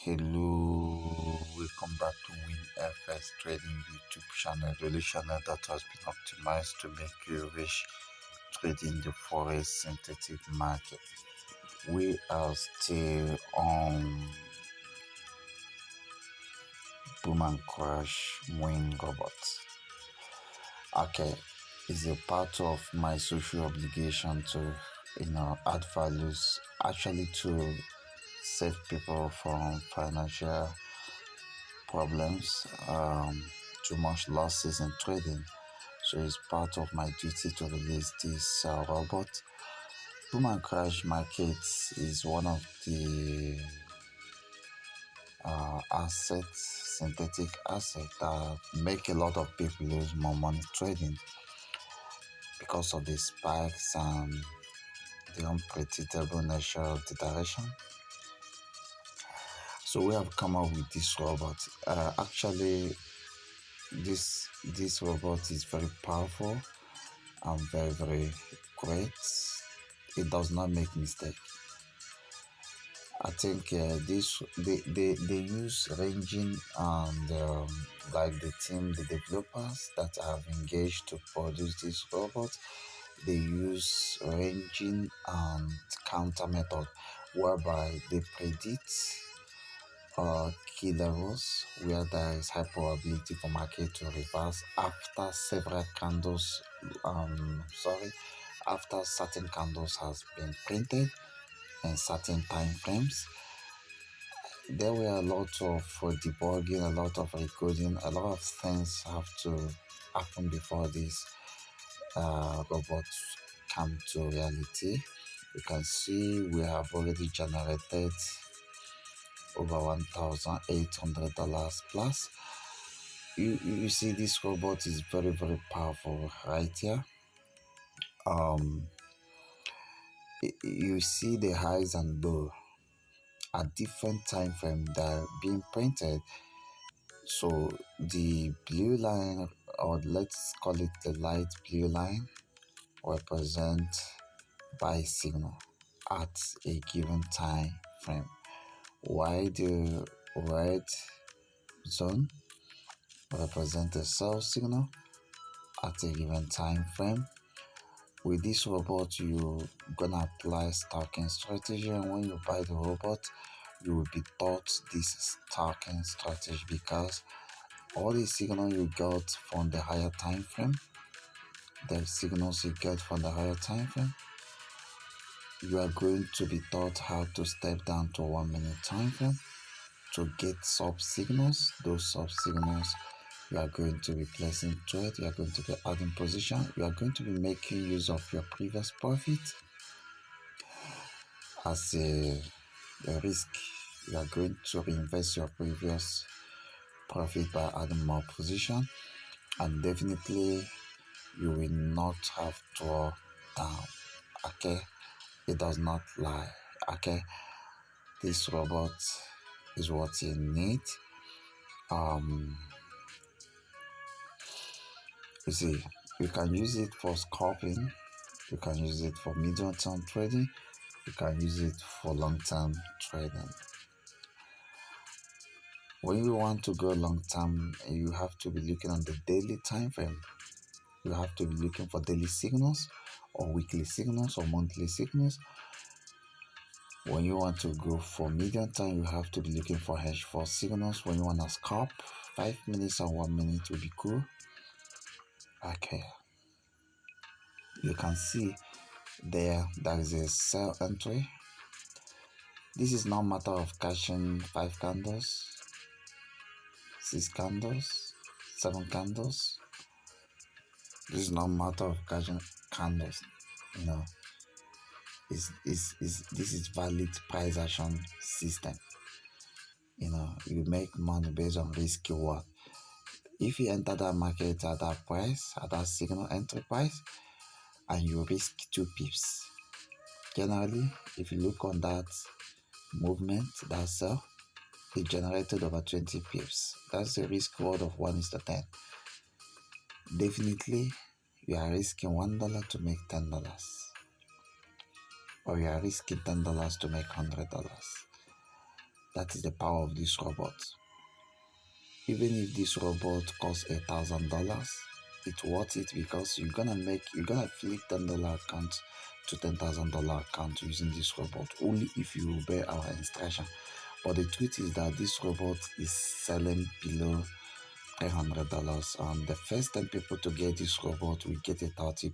Hello, welcome back to WINFXTRADING YouTube channel, the only channel that has been optimized to make you rich trading the Forex synthetic market. We are still on Boomcrash Okay, it's a part of my social obligation to add values, actually to save people from financial problems, too much losses in trading. So it's part of my duty to release this robot. Boomcrash markets is one of the synthetic assets that make a lot of people lose more money trading because of the spikes and the unpredictable nature of the direction. So we have come up with this robot. Actually, this robot is very powerful and very great. It does not make mistake. I think they use ranging and like the developers that have engaged to produce this robot, they use ranging and counter method whereby they predict key levels where there is high probability for market to reverse after several candles after certain candles has been printed in certain time frames. There were a lot of debugging, a lot of recoding, a lot of things have to happen before this robot come to reality. You can see we have already generated over $1,800 plus. You see this robot is very powerful right here. You see the highs and low at different time frame that are being printed. So the blue line, or let's call it the light blue line, represent buy signal at a given time frame, while the red zone represent a sell signal at a given time frame. With this robot, you're gonna apply stacking strategy, and when you buy the robot, you will be taught this stacking strategy because all the signals you got from the higher time frame, you are going to be taught how to step down to 1 minute time frame to get sub signals. Those sub signals, you are going to be placing trade, you are going to be adding position, you are going to be making use of your previous profit as a risk. You are going to reinvest your previous profit by adding more position, and definitely you will not have draw down. Okay, it does not lie. Okay, this robot is what you need. You see, you can use it for scalping, you can use it for medium-term trading, you can use it for long-term trading. When you want to go long-term, you have to be looking on the daily time frame. You have to be looking for daily signals or weekly signals or monthly signals. When you want to go for medium time, you have to be looking for H4 signals. When you want to scalp, 5 minutes and 1 minute will be cool. Okay, you can see there is a sell entry. This is not matter of catching 5 candles, 6 candles, 7 candles. This is not matter of catching candles. This is valid price action system. You make money based on risk reward. If you enter that market at that price, at that signal entry price, and you risk 2 pips, generally, if you look on that movement, that sell, it generated over 20 pips. That's a risk reward of 1:10. Definitely, you are risking $1 to make $10, or you are risking $10 to make $100. That is the power of this robot. Even if this robot costs $1,000, it's worth it because you're gonna flip $10 account to $10,000 account using this robot only if you obey our instruction. But the truth is that this robot is selling below $300, and the first 10 people to get this robot will get a 30%